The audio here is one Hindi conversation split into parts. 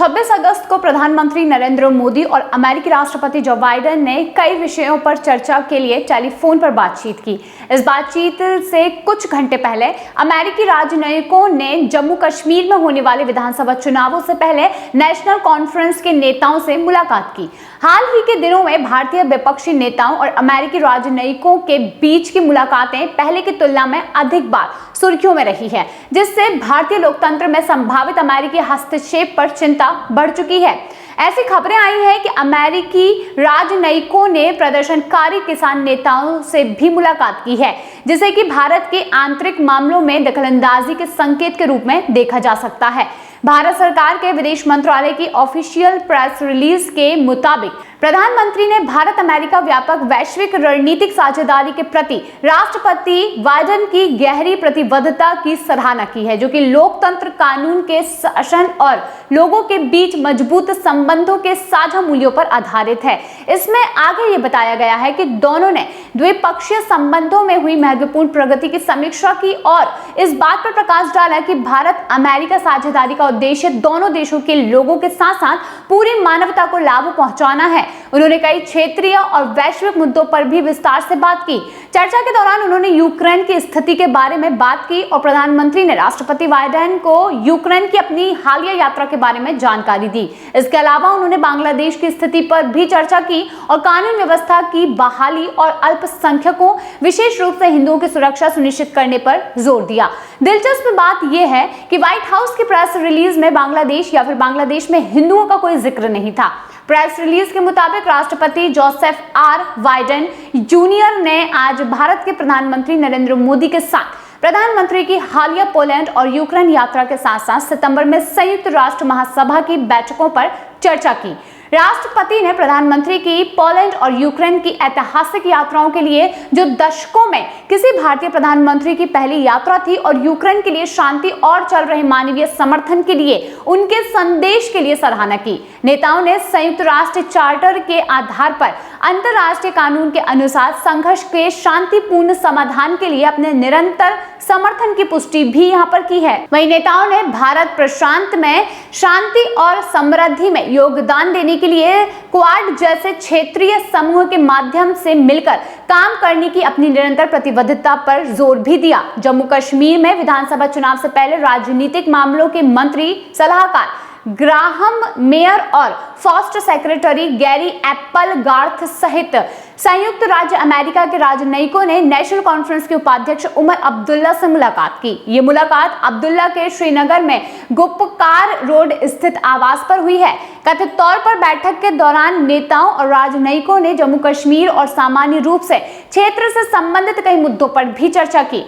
26 अगस्त को प्रधानमंत्री नरेंद्र मोदी और अमेरिकी राष्ट्रपति जो बाइडेन ने कई विषयों पर चर्चा के लिए टेलीफोन पर बातचीत की। इस बातचीत से कुछ घंटे पहले अमेरिकी राजनयिकों ने जम्मू कश्मीर में होने वाले विधानसभा चुनावों से पहले नेशनल कॉन्फ्रेंस के नेताओं से मुलाकात की। हाल ही के दिनों में भारतीय विपक्षी नेताओं और अमेरिकी राजनयिकों के बीच की मुलाकातें पहले की तुलना में अधिक बार सुर्खियों में रही है, जिससे भारतीय लोकतंत्र में संभावित अमेरिकी हस्तक्षेप पर चिंता बढ़ चुकी है। ऐसी खबरें आई हैं कि अमेरिकी राजनयिकों ने प्रदर्शनकारी किसान नेताओं से भी मुलाकात की है, जिसे कि भारत के आंतरिक मामलों में दखलंदाजी के संकेत के रूप में देखा जा सकता है। भारत सरकार के विदेश मंत्रालय की ऑफिशियल प्रेस रिलीज के मुताबिक प्रधानमंत्री ने भारत अमेरिका व्यापक वैश्विक रणनीतिक साझेदारी के प्रति राष्ट्रपति बाइडेन की गहरी प्रतिबद्धता की सराहना की है, जो कि लोकतंत्र, कानून के शासन और लोगों के बीच मजबूत संबंधों के साझा मूल्यों पर आधारित है। इसमें आगे ये बताया गया है कि दोनों ने द्विपक्षीय संबंधों में हुई महत्वपूर्ण प्रगति की समीक्षा की और इस बात पर प्रकाश डाला कि भारत अमेरिका साझेदारी का उद्देश्य दोनों देशों के लोगों के साथ साथ पूरी मानवता को लाभ पहुंचाना है। उन्होंने कई क्षेत्रीय और वैश्विक मुद्दों पर भी विस्तार से बात की। चर्चा के दौरान उन्होंने यूक्रेन की स्थिति के बारे में बात की और प्रधानमंत्री ने राष्ट्रपति बाइडेन को यूक्रेन की अपनी हालिया यात्रा के बारे में जानकारी दी। इसके अलावा उन्होंने बांग्लादेश की स्थिति पर भी चर्चा की और कानून व्यवस्था की बहाली और अल्पसंख्यकों, विशेष रूप से हिंदुओं की सुरक्षा सुनिश्चित करने पर जोर दिया। दिलचस्प बात यह है कि व्हाइट हाउस की प्रेस रिलीज में बांग्लादेश या फिर बांग्लादेश में हिंदुओं का कोई जिक्र नहीं था। प्रेस रिलीज के मुताबिक राष्ट्रपति जोसेफ आर बाइडेन जूनियर ने आज भारत के प्रधानमंत्री नरेंद्र मोदी के साथ प्रधानमंत्री की हालिया पोलैंड और यूक्रेन यात्रा के साथ साथ सितंबर में संयुक्त राष्ट्र महासभा की बैठकों पर चर्चा की। राष्ट्रपति ने प्रधानमंत्री की पोलैंड और यूक्रेन की ऐतिहासिक यात्राओं के लिए, जो दशकों में किसी भारतीय प्रधानमंत्री की पहली यात्रा थी, और यूक्रेन के लिए शांति और चल रहे मानवीय समर्थन के लिए उनके संदेश के लिए सराहना की। नेताओं ने संयुक्त राष्ट्र चार्टर के आधार पर अंतर्राष्ट्रीय कानून के अनुसार संघर्ष के शांतिपूर्ण समाधान के लिए अपने निरंतर समर्थन की पुष्टि भी यहां पर की है। वहीं नेताओं ने भारत प्रशांत में शांति और समृद्धि में योगदान देने के लिए क्वाड जैसे क्षेत्रीय समूह के माध्यम से मिलकर काम करने की अपनी निरंतर प्रतिबद्धता पर जोर भी दिया। जम्मू कश्मीर में विधानसभा चुनाव से पहले राजनीतिक मामलों के मंत्री सलाहकार ग्राहम मेयर और first secretary Gary Apple Garth सहित संयुक्त राज्य अमेरिका के राजनयिकों ने नेशनल कॉन्फ्रेंस के उपाध्यक्ष उमर अब्दुल्ला से मुलाकात की। ये मुलाकात अब्दुल्ला के श्रीनगर में गुप्कार रोड स्थित आवास पर हुई है। कथित तौर पर बैठक के दौरान नेताओं और राजनयिकों ने जम्मू कश्मीर और सामान्य रूप से क्षेत्र से संबंधित कई मुद्दों पर भी चर्चा की।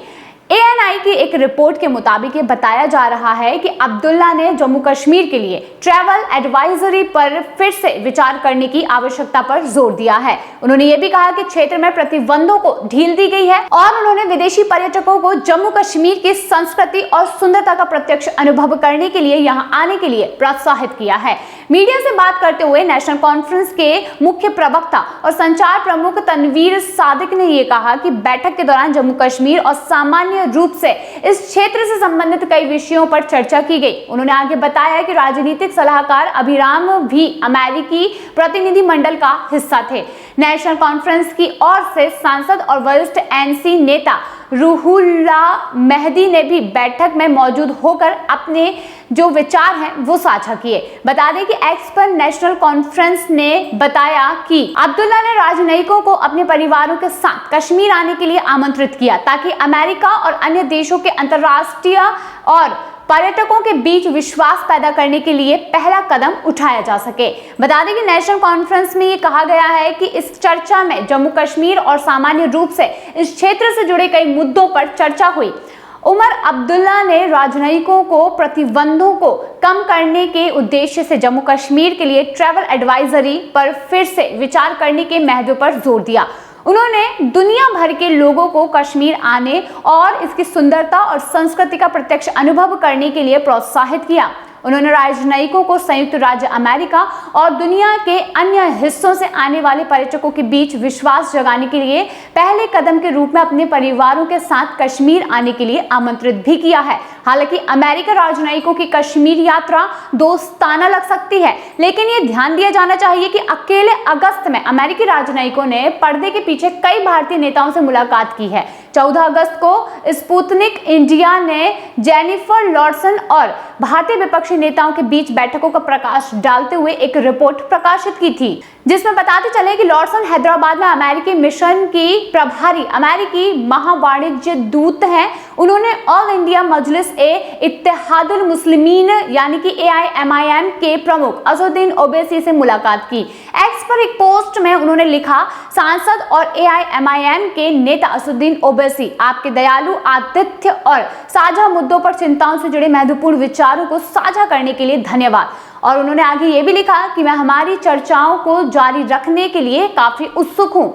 ANI की एक रिपोर्ट के मुताबिक ये बताया जा रहा है कि अब्दुल्ला ने जम्मू कश्मीर के लिए ट्रैवल एडवाइजरी पर फिर से विचार करने की आवश्यकता पर जोर दिया है। उन्होंने ये भी कहा कि क्षेत्र में प्रतिबंधों को ढील दी गई है और उन्होंने विदेशी पर्यटकों को जम्मू कश्मीर की संस्कृति और सुंदरता का प्रत्यक्ष अनुभव करने के लिए यहाँ आने के लिए प्रोत्साहित किया है। मीडिया से बात करते हुए नेशनल कॉन्फ्रेंस के मुख्य प्रवक्ता और संचार प्रमुख तनवीर सादिक ने यह कहा कि बैठक के दौरान जम्मू कश्मीर और सामान्य रूप से इस क्षेत्र से संबंधित कई विषयों पर चर्चा की गई। उन्होंने आगे बताया कि राजनीतिक सलाहकार अभिराम भी अमेरिकी प्रतिनिधि मंडल का हिस्सा थे। नेशनल कॉन्फ्रेंस की ओर से सांसद और वरिष्ठ NC नेता रूहुल्लाह मेहदी ने भी बैठक में मौजूद होकर अपने जो विचार हैं वो साझा किए। बता दें कि एक्स पर नेशनल कॉन्फ्रेंस ने बताया कि अब्दुल्ला ने राजनयिकों को अपने परिवारों के साथ कश्मीर आने के लिए आमंत्रित किया, ताकि अमेरिका और अन्य देशों के अंतर्राष्ट्रीय और पर्यटकों के बीच विश्वास पैदा करने के लिए पहला कदम उठाया जा सके। बता दें कि नेशनल कॉन्फ्रेंस में ये कहा गया है कि इस चर्चा में जम्मू कश्मीर और सामान्य रूप से इस क्षेत्र से जुड़े कई मुद्दों पर चर्चा हुई। उमर अब्दुल्ला ने राजनयिकों को प्रतिबंधों को कम करने के उद्देश्य से जम्मू कश्मीर के लिए ट्रैवल एडवाइजरी पर फिर से विचार करने के महत्व पर जोर दिया। उन्होंने दुनिया भर के लोगों को कश्मीर आने और इसकी सुंदरता और संस्कृति का प्रत्यक्ष अनुभव करने के लिए प्रोत्साहित किया। उन्होंने राजनयिकों को संयुक्त राज्य अमेरिका और दुनिया के अन्य हिस्सों से आने वाले पर्यटकों के बीच विश्वास जगाने के लिए पहले कदम के रूप में अपने परिवारों के साथ कश्मीर आने के लिए आमंत्रित भी किया है। हालांकि अमेरिकी राजनयिकों की कश्मीर यात्रा दोस्ताना लग सकती है, लेकिन ये ध्यान दिया जाना चाहिए कि अकेले अगस्त में अमेरिकी राजनयिकों ने पर्दे के पीछे कई भारतीय नेताओं से मुलाकात की है। 14 अगस्त को स्पुतनिक इंडिया ने जेनिफर लॉर्सन और भारतीय विपक्षी नेताओं के बीच बैठकों का प्रकाश डालते हुए एक रिपोर्ट प्रकाशित की थी, जिसमें बताते चले कि लॉर्सन हैदराबाद में अमेरिकी मिशन की प्रभारी अमेरिकी महावाणिज्य दूत हैं। उन्होंने ऑल इंडिया मजलिस ए इत्तेहादुल मुस्लिमीन यानी कि AIMIM के प्रमुख असदुद्दीन ओवैसी से मुलाकात की। एक्स पर एक पोस्ट में उन्होंने लिखा, सांसद और AIMIM के नेता असदुद्दीन ओवैसी, आपके दयालु आतिथ्य और साझा मुद्दों पर चिंताओं से जुड़े महत्वपूर्ण विचारों को साझा करने के लिए धन्यवाद। और उन्होंने आगे ये भी लिखा कि मैं हमारी चर्चाओं को जारी रखने के लिए काफी उत्सुक हूं।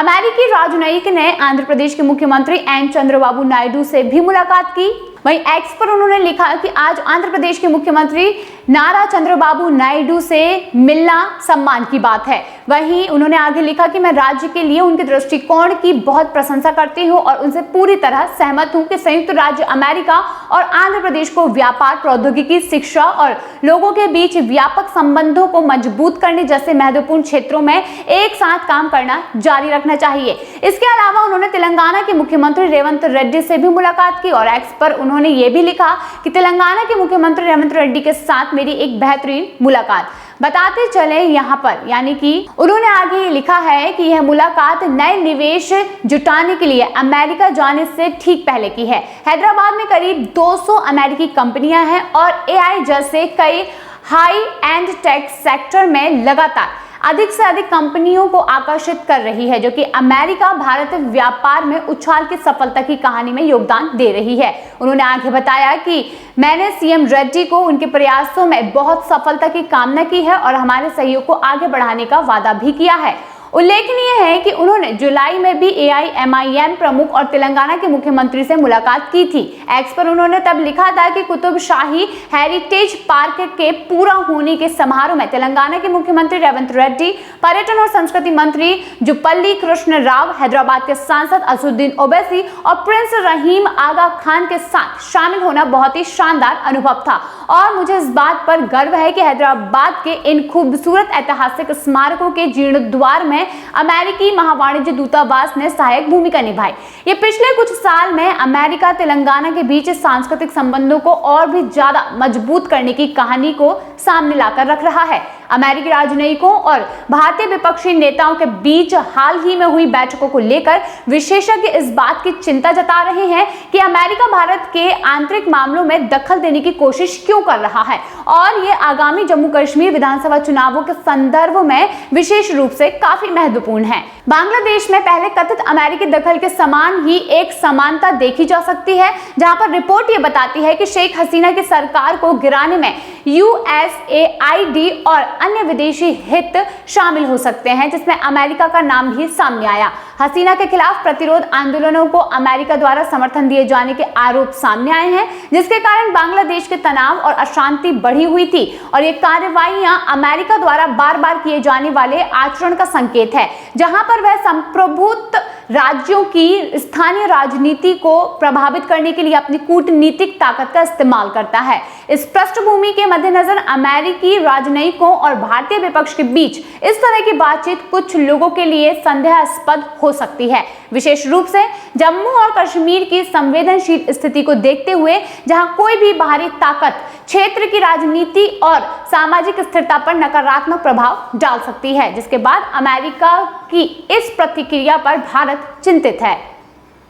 अमेरिकी राजनयिक ने आंध्र प्रदेश के मुख्यमंत्री एन चंद्रबाबू नायडू से भी मुलाकात की। वहीं एक्स पर उन्होंने लिखा कि आज आंध्र प्रदेश के मुख्यमंत्री नारा चंद्रबाबू नायडू से मिलना सम्मान की बात है। वहीं उन्होंने आगे लिखा कि मैं राज्य के लिए उनके दृष्टिकोण की बहुत प्रशंसा करती हूं और उनसे पूरी तरह सहमत हूं कि संयुक्त राज्य अमेरिका और आंध्र प्रदेश को व्यापार, प्रौद्योगिकी, शिक्षा और लोगों के बीच व्यापक संबंधों को मजबूत करने जैसे महत्वपूर्ण क्षेत्रों में एक साथ काम करना जारी रखना चाहिए। इसके अलावा उन्होंने तेलंगाना के मुख्यमंत्री रेवंत रेड्डी से भी मुलाकात की और एक्स पर उन्होंने ये भी लिखा कि तेलंगाना के मुख्यमंत्री रेवंत रेड्डी के साथ मेरी एक बेहतरीन मुलाकात। बताते चले यहाँ पर, यानी कि उन्होंने आगे लिखा है कि यह मुलाकात नए निवेश जुटाने के लिए अमेरिका जाने से ठीक पहले की है। हैदराबाद में करीब 200 अमेरिकी कंपनियां हैं और AI जैसे कई हाई एंड टेक सेक्टर में लगातार अधिक से अधिक कंपनियों को आकर्षित कर रही है, जो कि अमेरिका भारत व्यापार में उछाल की सफलता की कहानी में योगदान दे रही है। उन्होंने आगे बताया कि मैंने CM रेड्डी को उनके प्रयासों में बहुत सफलता की कामना की है और हमारे सहयोग को आगे बढ़ाने का वादा भी किया है। उल्लेखनीय है कि उन्होंने जुलाई में भी AIMIM प्रमुख और तेलंगाना के मुख्यमंत्री से मुलाकात की थी। एक्स पर उन्होंने तब लिखा था कि कुतुब शाही हेरिटेज पार्क के पूरा होने के समारोह में तेलंगाना के मुख्यमंत्री रेवंत रेड्डी, पर्यटन और संस्कृति मंत्री जुपल्ली कृष्ण राव, हैदराबाद के सांसद असदुद्दीन ओवैसी और प्रिंस रहीम आगा खान के साथ शामिल होना बहुत ही शानदार अनुभव था और मुझे इस बात पर गर्व है कि हैदराबाद के इन खूबसूरत ऐतिहासिक स्मारकों के जीर्णोद्वार में अमेरिकी महावाणिज्य दूतावास ने सहायक भूमिका निभाई। ये पिछले कुछ साल में अमेरिका तेलंगाना के बीच सांस्कृतिक संबंधों को और भी ज्यादा मजबूत करने की कहानी को सामने लाकर रख रहा है। अमेरिकी राजनयिकों और भारतीय विपक्षी नेताओं के बीच हाल ही में हुई बैठकों को लेकर विशेषज्ञ इस बात की चिंता जता रहे हैं कि अमेरिका भारत के आंतरिक मामलों में दखल देने की कोशिश क्यों कर रहा है और ये आगामी जम्मू कश्मीर विधानसभा चुनावों के संदर्भ में विशेष रूप से काफी महत्वपूर्ण है। बांग्लादेश में पहले कथित अमेरिकी दखल के समान ही एक समानता देखी जा सकती है, जहां पर रिपोर्ट ये बताती है कि शेख हसीना की सरकार को गिराने में USAID और अन्य विदेशी हित शामिल हो सकते हैं, जिसमें अमेरिका का नाम भी सामने आया। हसीना के खिलाफ प्रतिरोध आंदोलनों को अमेरिका द्वारा समर्थन दिए जाने के आरोप सामने आए हैं, जिसके कारण बांग्लादेश के तनाव और अशांति बढ़ी हुई थी और ये कार्रवाइयां अमेरिका द्वारा बार बार किए जाने वाले आचरण का संकेत है, जहां पर वह संप्रभुत्व राज्यों की स्थानीय राजनीति को प्रभावित करने के लिए अपनी कूटनीतिक ताकत का इस्तेमाल करता है। इस पृष्ठभूमि के मद्देनजर अमेरिकी राजनयिकों और भारतीय विपक्ष के बीच इस तरह की बातचीत कुछ लोगों के लिए संदेहास्पद हो सकती है, विशेष रूप से जम्मू और कश्मीर की संवेदनशील स्थिति को देखते हुए, जहां कोई भी बाहरी ताकत क्षेत्र की राजनीति और सामाजिक स्थिरता पर नकारात्मक प्रभाव डाल सकती है, जिसके बाद अमेरिका की इस प्रतिक्रिया पर भारत चिंतित है।